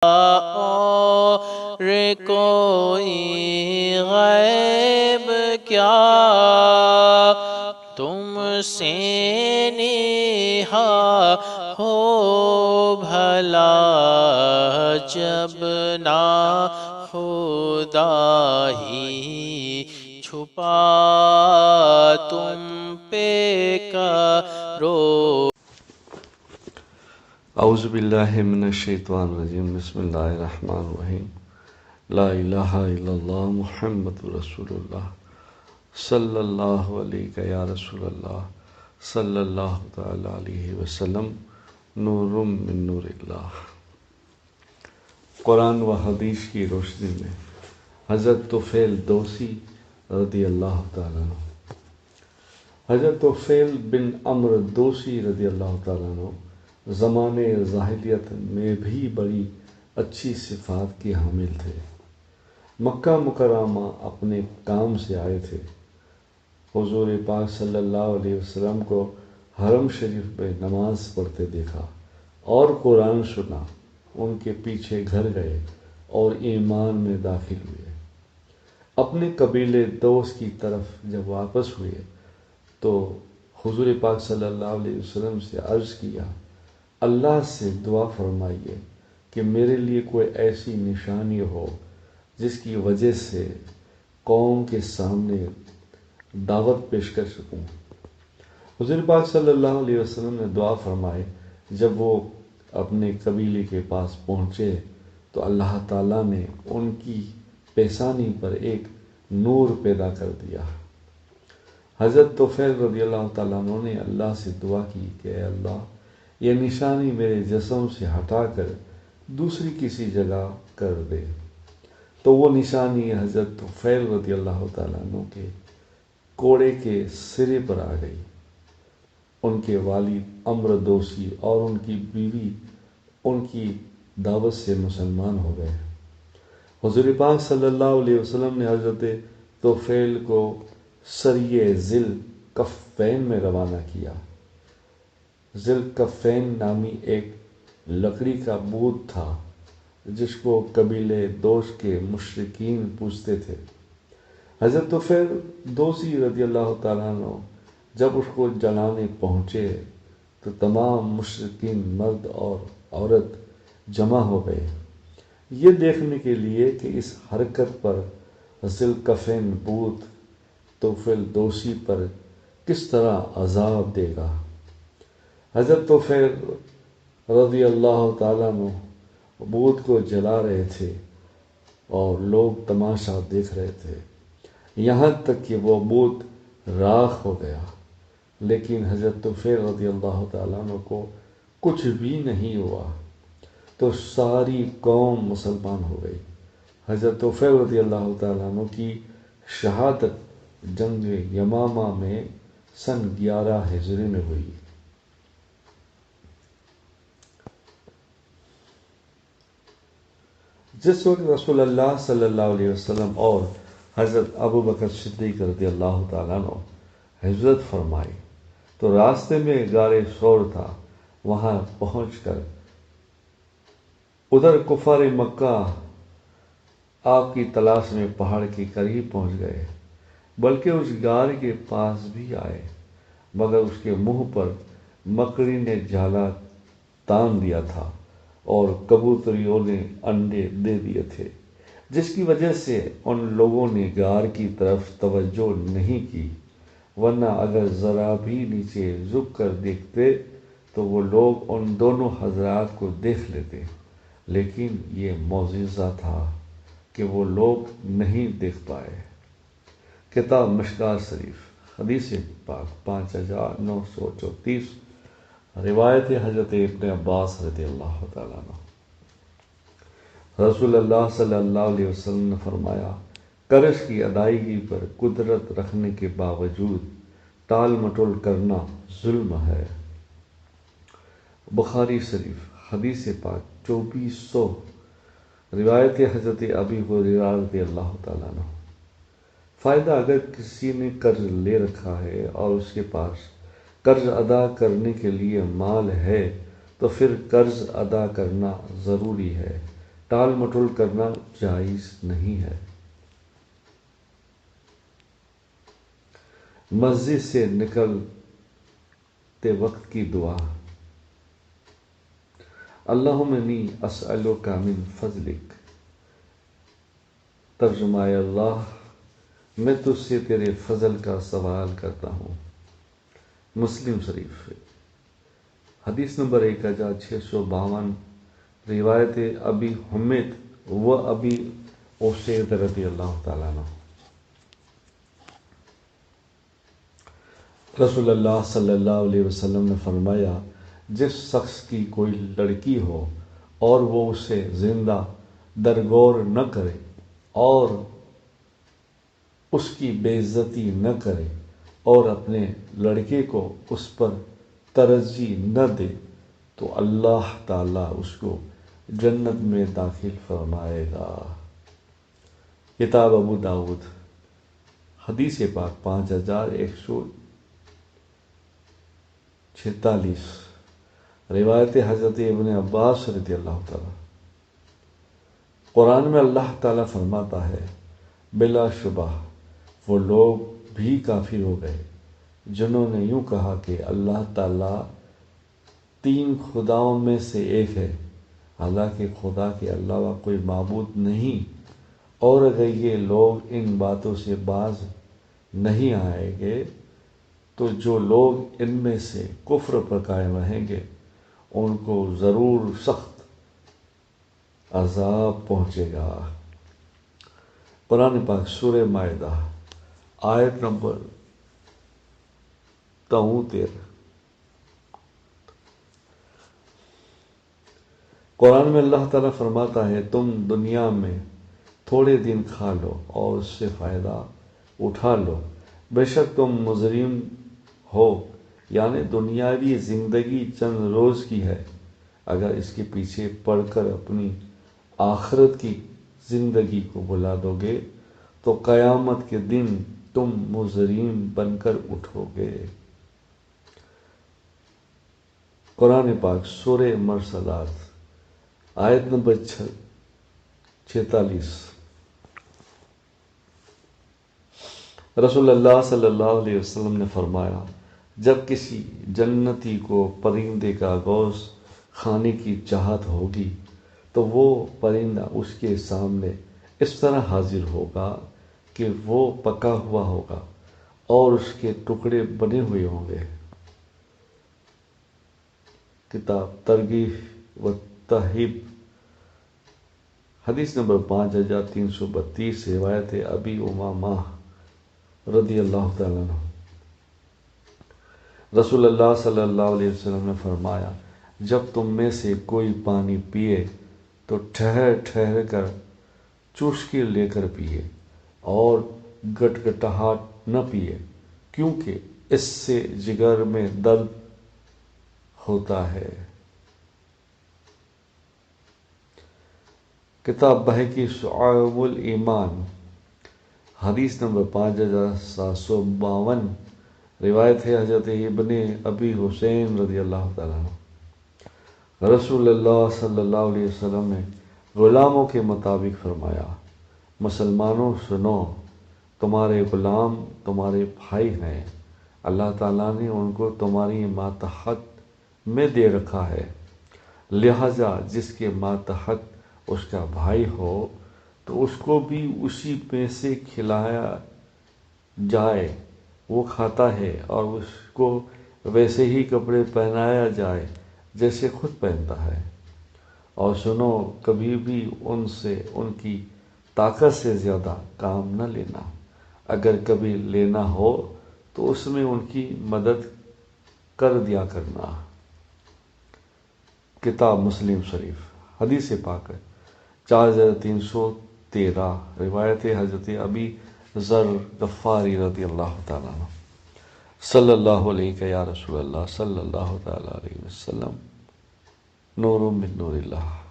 اور کوئی غیب کیا تم سے نہا ہو بھلا جب نہ خدا ہی چھپا تم پہ کرو۔ اعوذ باللہ من الشیطان الرجیم، بسم اللہ الرحمن الرحیم۔ لا الہ الا اللہ محمد رسول اللہ صلی اللہ علیہ یا رسول اللہ صلی اللہ تعالی علیہ وسلم، نور من نور اللہ۔ قرآن و حدیث کی روشنی میں حضرت طفیل دوسی رضی اللہ تعالیٰ عنہ، حضرت طفیل بن عمرو دوسی رضی اللہ تعالیٰ عنہ زمانے جاہلیت میں بھی بڑی اچھی صفات کے حامل تھے۔ مکہ مکرمہ اپنے کام سے آئے تھے، حضور پاک صلی اللہ علیہ وسلم کو حرم شریف میں نماز پڑھتے دیکھا اور قرآن سنا، ان کے پیچھے گھر گئے اور ایمان میں داخل ہوئے۔ اپنے قبیلے دوست کی طرف جب واپس ہوئے تو حضور پاک صلی اللہ علیہ وسلم سے عرض کیا، اللہ سے دعا فرمائیے کہ میرے لیے کوئی ایسی نشانی ہو جس کی وجہ سے قوم کے سامنے دعوت پیش کر سکوں۔ حضور پاک صلی اللہ علیہ وسلم نے دعا فرمائی۔ جب وہ اپنے قبیلے کے پاس پہنچے تو اللہ تعالیٰ نے ان کی پیشانی پر ایک نور پیدا کر دیا۔ حضرت طفیل رضی اللہ تعالیٰ عنہ نے اللہ سے دعا کی کہ اے اللہ، یہ نشانی میرے جسم سے ہٹا کر دوسری کسی جگہ کر دے۔ تو وہ نشانی حضرت طفیل رضی اللہ تعالیٰ عنہ کے کوڑے کے سرے پر آ گئی۔ ان کے والد عمرو دوسی اور ان کی بیوی ان کی دعوت سے مسلمان ہو گئے۔ حضور پاک صلی اللہ علیہ وسلم نے حضرت طفیل کو سریہ ذی الکفین میں روانہ کیا۔ ذی الکفین نامی ایک لکڑی کا بت تھا جس کو قبیلے دوست کے مشرکین پوجتے تھے۔ حضرت طفیل دوسی رضی اللہ تعالیٰ عنہ جب اس کو جلانے پہنچے تو تمام مشرکین مرد اور عورت جمع ہو گئے، یہ دیکھنے کے لیے کہ اس حرکت پر ذی الکفین بت طفیل دوسی پر کس طرح عذاب دے گا۔ حضرت طفیل رضی اللہ تعالیٰ عنہ بت کو جلا رہے تھے اور لوگ تماشا دیکھ رہے تھے، یہاں تک کہ وہ بت راکھ ہو گیا، لیکن حضرت طفیل رضی اللہ تعالیٰ عنہ کو کچھ بھی نہیں ہوا تو ساری قوم مسلمان ہو گئی۔ حضرت طفیل رضی اللہ تعالیٰ عنہ کی شہادت جنگ یمامہ میں سن 11 ہجری میں ہوئی۔ جس وقت رسول اللہ صلی اللہ علیہ وسلم اور حضرت ابوبکر صدیق رضی اللہ تعالیٰ عنہ ہجرت فرمائی تو راستے میں غار ثور تھا۔ وہاں پہنچ کر ادھر کفار مکہ آپ کی تلاش میں پہاڑ کے قریب پہنچ گئے، بلکہ اس غار کے پاس بھی آئے، مگر اس کے منہ پر مکڑی نے جالا تان دیا تھا اور کبوتریوں نے انڈے دے دیے تھے، جس کی وجہ سے ان لوگوں نے غار کی طرف توجہ نہیں کی، ورنہ اگر ذرا بھی نیچے جھک کر دیکھتے تو وہ لوگ ان دونوں حضرات کو دیکھ لیتے، لیکن یہ معجزہ تھا کہ وہ لوگ نہیں دیکھ پائے۔ کتاب مشکوٰۃ شریف، حدیث پاک 5934، روایت حضرت ابن عباس رضی اللہ تعالیٰ عنہ۔ رسول اللہ صلی اللہ علیہ وسلم نے فرمایا، قرض کی ادائیگی پر قدرت رکھنے کے باوجود ٹال مٹول کرنا ظلم ہے۔ بخاری شریف، حدیث پاک 2400، روایت حضرت ابی ہریرہ رضی اللہ تعالیٰ عنہ۔ فائدہ: اگر کسی نے قرض لے رکھا ہے اور اس کے پاس قرض ادا کرنے کے لیے مال ہے تو پھر قرض ادا کرنا ضروری ہے، ٹال مٹول کرنا جائز نہیں ہے۔ مسجد سے نکلتے وقت کی دعا، اللہم انی اسألک من فضلک، ترجمہ اللہ، میں تجھ سے تیرے فضل کا سوال کرتا ہوں۔ مسلم شریف حدیث نمبر 1652، روایت ابی حمید و ابی اسید رضی اللہ تعالیٰ عنہ۔ رسول اللہ صلی اللہ علیہ وسلم نے فرمایا، جس شخص کی کوئی لڑکی ہو اور وہ اسے زندہ درگور نہ کرے اور اس کی بے عزتی نہ کرے اور اپنے لڑکے کو اس پر ترجیح نہ دے تو اللہ تعالیٰ اس کو جنت میں داخل فرمائے گا۔ کتاب ابو داؤد حدیث پاک 5146، روایت حضرت ابن عباس رضی اللہ تعالیٰ۔ قرآن میں اللہ تعالیٰ فرماتا ہے، بلا شبہ وہ لوگ بھی کافر ہو گئے جنہوں نے یوں کہا کہ اللہ تعالیٰ 3 خداؤں میں سے ایک ہے، حالانکہ خدا کے علاوہ کوئی معبود نہیں۔ اور اگر یہ لوگ ان باتوں سے باز نہیں آئیں گے تو جو لوگ ان میں سے کفر پر قائم رہیں گے ان کو ضرور سخت عذاب پہنچے گا۔ قرآن پاک سورہ مائدہ آیت نمبر 13۔ قرآن میں اللہ تعالیٰ فرماتا ہے، تم دنیا میں تھوڑے دن کھا لو اور اس سے فائدہ اٹھا لو، بے شک تم مجرم ہو، یعنی دنیاوی زندگی چند روز کی ہے، اگر اس کے پیچھے پڑھ کر اپنی آخرت کی زندگی کو بلا دو گے تو قیامت کے دن تم مجرم بن کر اٹھو گے۔ قرآن پاک سورہ مرسلات آیت نمبر 46۔ رسول اللہ صلی اللہ علیہ وسلم نے فرمایا، جب کسی جنتی کو پرندے کا گوشت کھانے کی چاہت ہوگی تو وہ پرندہ اس کے سامنے اس طرح حاضر ہوگا کہ وہ پکا ہوا ہوگا اور اس کے ٹکڑے بنے ہوئے ہوں گے۔ کتاب ترغیب و ترہیب حدیث نمبر 5332، روایت ابی امامہ رضی اللہ تعالیٰ عنہ۔ رسول اللہ صلی اللہ علیہ وسلم نے فرمایا، جب تم میں سے کوئی پانی پیے تو ٹھہر ٹھہر کر چوسکی لے کر پیے اور گٹ گٹاہٹ نہ پیے، کیونکہ اس سے جگر میں درد ہوتا ہے۔ کتاب بہقی شعب الایمان حدیث نمبر 5752، روایت ہے حضرت ابن ابی حسین رضی اللہ تعالیٰ عنہ۔ رسول اللہ صلی اللہ علیہ وسلم نے غلاموں کے مطابق فرمایا، مسلمانوں سنو، تمہارے غلام تمہارے بھائی ہیں، اللہ تعالیٰ نے ان کو تمہاری ماتحت میں دے رکھا ہے، لہذا جس کے ماتحت اس کا بھائی ہو تو اس کو بھی اسی میں سے کھلایا جائے، وہ کھاتا ہے، اور اس کو ویسے ہی کپڑے پہنایا جائے جیسے خود پہنتا ہے۔ اور سنو، کبھی بھی ان سے ان کی طاقت سے زیادہ کام نہ لینا، اگر کبھی لینا ہو تو اس میں ان کی مدد کر دیا کرنا۔ کتاب مسلم شریف حدیث پاک 4313، روایت حضرت ابی ذر غفاری رضی اللہ تعالیٰ عنہ۔ صلی اللہ علیہ یا رسول اللہ صلی اللہ تعالیٰ علیہ وسلم، نور من نور اللہ۔